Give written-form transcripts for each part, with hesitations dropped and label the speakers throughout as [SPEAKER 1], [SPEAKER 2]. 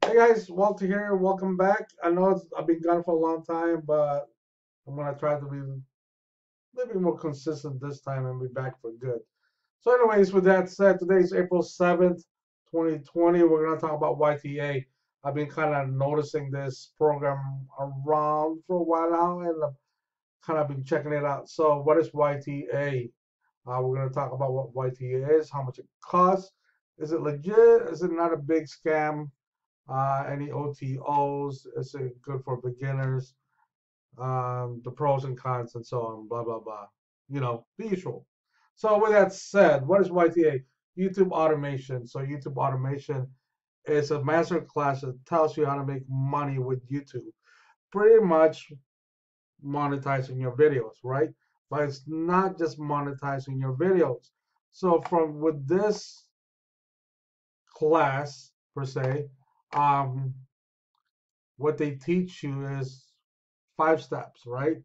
[SPEAKER 1] Hey guys, Walter here. Welcome back. I know I've been gone for a long time, but I'm gonna try to be maybe more consistent this time and be back for good. So, anyways, with that said, today is April 7th, 2020. We're gonna talk about YTA. I've been kind of noticing this program around for a while now, and I've kind of been checking it out. So, what is YTA? We're gonna talk about what YTA is, how much it costs. Is it legit? Is it not a big scam? Any OTOs, is it good for beginners, the pros and cons, and so on, blah, blah, blah. The usual. So, with that said, what is YTA? YouTube automation. So, YouTube automation is a master class that tells you how to make money with YouTube. Pretty much monetizing your videos, right? But it's not just monetizing your videos. So, from with this class, per se, um, what they teach you is 5 steps, right?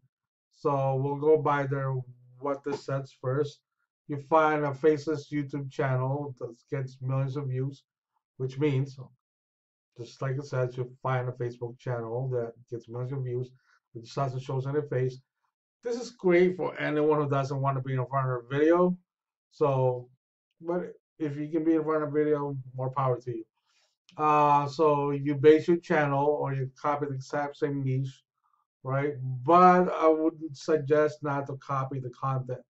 [SPEAKER 1] So we'll go by their what this says first. You find a faceless YouTube channel that gets millions of views, which means, just like it says, you find a Facebook channel that gets millions of views, which doesn't show any face. This is great for anyone who doesn't want to be in front of a video. So, but if you can be in front of a video, more power to you. So you base your channel or you copy the exact same niche, right? But I would suggest not to copy the content.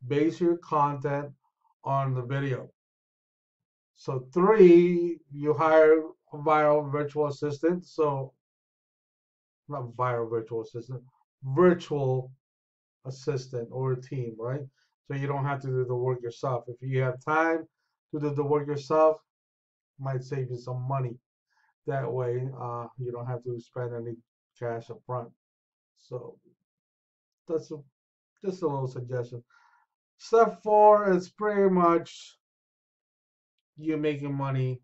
[SPEAKER 1] Base your content on the video. So 3, you hire a viral virtual assistant. So not viral virtual assistant, virtual assistant or a team, right? So you don't have to do the work yourself. If you have time to do the work yourself, might save you some money. That way, you don't have to spend any cash up front. So that's just a little suggestion. Step 4 is pretty much you making money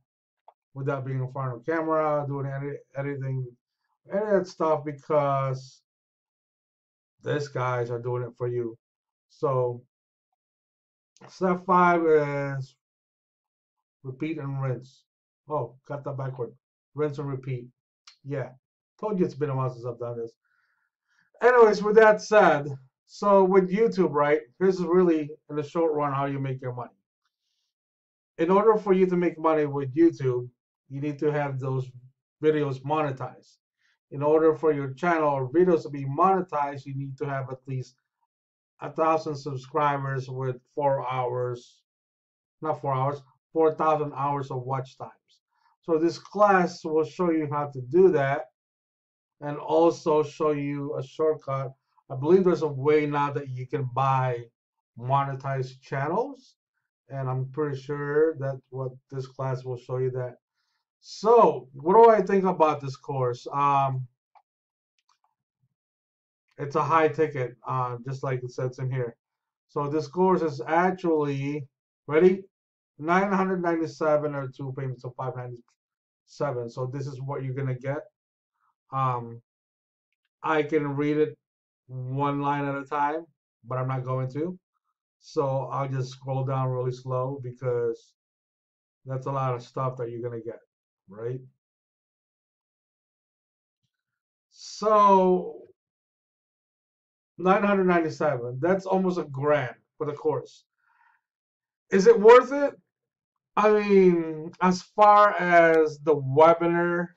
[SPEAKER 1] without being in front of camera, doing editing, any of that stuff because these guys are doing it for you. So step 5 is repeat and rinse. Oh, got that backward. Rinse and repeat. Yeah, told you it's been a while since I've done this. Anyways, with that said, so with YouTube, right? Here's really in the short run how you make your money. In order for you to make money with YouTube, you need to have those videos monetized. In order for your channel or videos to be monetized, you need to have at least 1,000 subscribers with 4 hours, not 4 hours, 4,000 hours of watch times. So this class will show you how to do that and also show you a shortcut. I believe there's a way now that you can buy monetized channels, and I'm pretty sure that what this class will show you that. So, what do I think about this course? It's a high ticket, just like it says in here. So this course is actually ready, 997 or 2 payments of 597. So this is what you're gonna get. Um, I can read it one line at a time, but I'm not going to. So I'll just scroll down really slow because that's a lot of stuff that you're gonna get, right? So 997, that's almost a grand for the course. Is it worth it? I mean, as far as the webinar,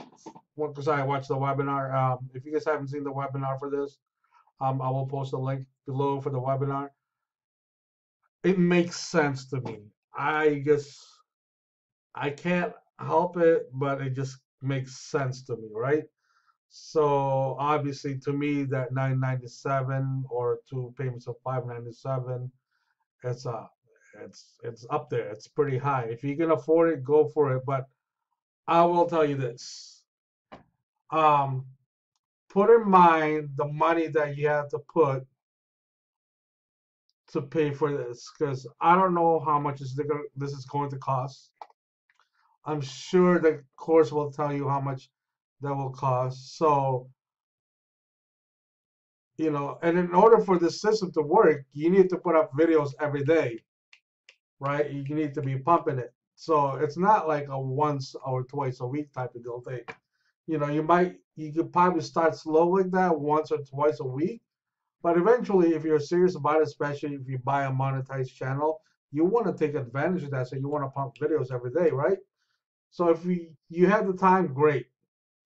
[SPEAKER 1] because I watched the webinar. If you guys haven't seen the webinar for this, I will post a link below for the webinar. It makes sense to me. I guess I can't help it, but it just makes sense to me, right? So obviously, to me, that 997 or 2 payments of 597, it's it's up there. It's pretty high. If you can afford it, go for it. But I will tell you this. Um, put in mind the money that you have to put to pay for this, because I don't know how much this is going to cost. I'm sure the course will tell you how much that will cost. So, and in order for this system to work, you need to put up videos every day, right? You need to be pumping it. So it's not like a once or twice a week type of deal thing. You could probably start slow like that once or twice a week, but eventually, if you're serious about it, especially if you buy a monetized channel, you want to take advantage of that. So you want to pump videos every day, right? So if you have the time, great.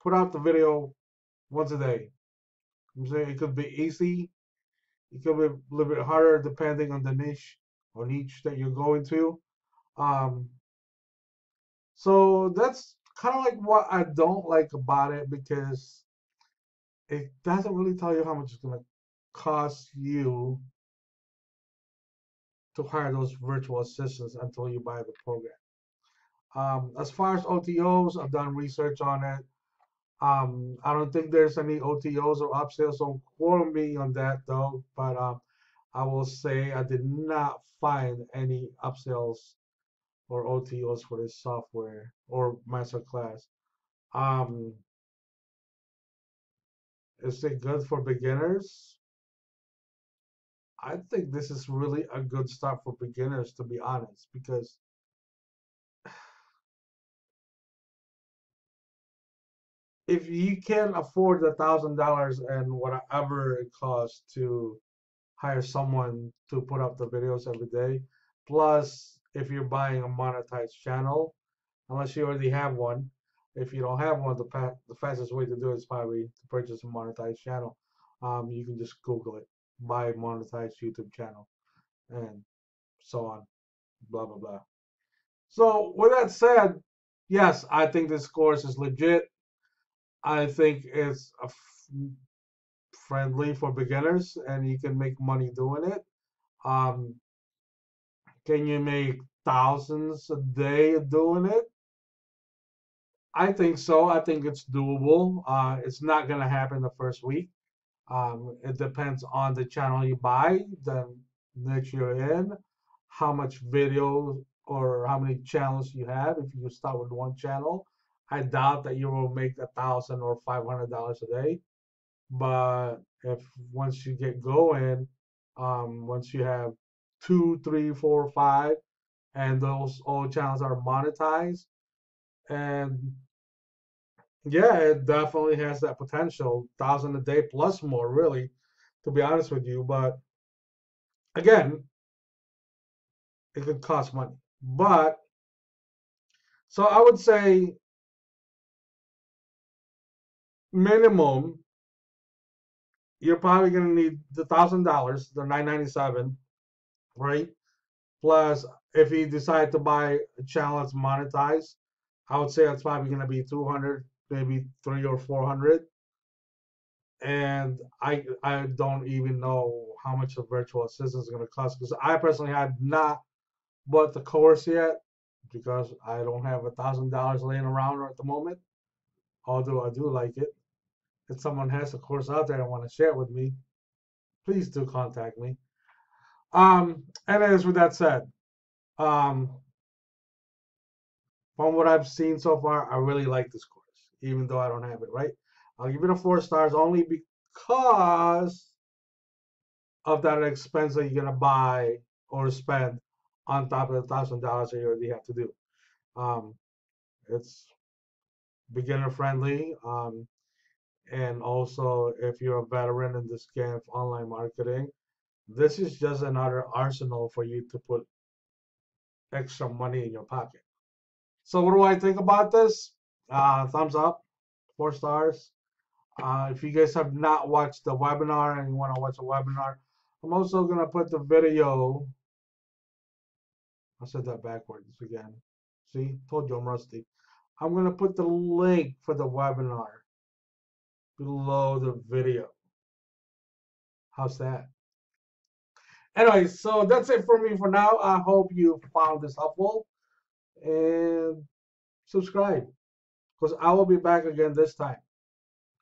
[SPEAKER 1] Put out the video once a day. I'm saying it could be easy. It could be a little bit harder depending on the niche or niche that you're going to. Um, so that's kind of like what I don't like about it because it doesn't really tell you how much it's going to cost you to hire those virtual assistants until you buy the program. As far as OTOs, I've done research on it. I don't think there's any OTOs or upsells, so quote me on that though. But I will say I did not find any upsells or OTOs for this software or masterclass. Um, is it good for beginners? I think this is really a good start for beginners, to be honest, because if you can afford $1,000 and whatever it costs to hire someone to put up the videos every day, plus if you're buying a monetized channel, unless you already have one, if you don't have one, the fastest way to do it is probably to purchase a monetized channel. You can just Google it, buy monetized YouTube channel, and so on, blah blah blah. So with that said, yes, I think this course is legit. I think it's friendly for beginners, and you can make money doing it. Um, can you make thousands a day doing it? I think so. I think it's doable. It's not gonna happen the first week. It depends on the channel you buy, the niche you're in, how much video or how many channels you have. If you start with one channel, I doubt that you will make $1,000 or $500 a day. But if once you get going, once you have two, three, four, five, and those all channels are monetized, and yeah, it definitely has that potential, 1,000 a day plus more, really, to be honest with you. But again, it could cost money. But so I would say minimum, you're probably gonna need the $1,000, the 997, right? Plus, if you decide to buy a channel that's monetized, I would say that's probably gonna be 200, maybe three or 400. And I don't even know how much a virtual assistant is gonna cost because I personally have not bought the course yet because I don't have $1,000 laying around at the moment. Although I do like it. If someone has a course out there and want to share it with me, please do contact me. Anyways, with that said, um, from what I've seen so far, I really like this course, even though I don't have it, right? I'll give it a 4 stars only because of that expense that you're gonna buy or spend on top of the $1,000 that you already have to do. Um, it's beginner friendly. And also, if you're a veteran in this game of online marketing, this is just another arsenal for you to put extra money in your pocket. So, what do I think about this? Thumbs up, 4 stars. If you guys have not watched the webinar and you want to watch a webinar, I'm also going to put the video. I said that backwards again. See, told you I'm rusty. I'm going to put the link for the webinar below the video. How's that? Anyway, so that's it for me for now. I hope you found this helpful and subscribe because I will be back again this time.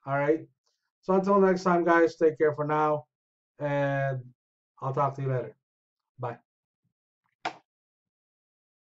[SPEAKER 1] All right. So until next time, guys, take care for now and I'll talk to you later.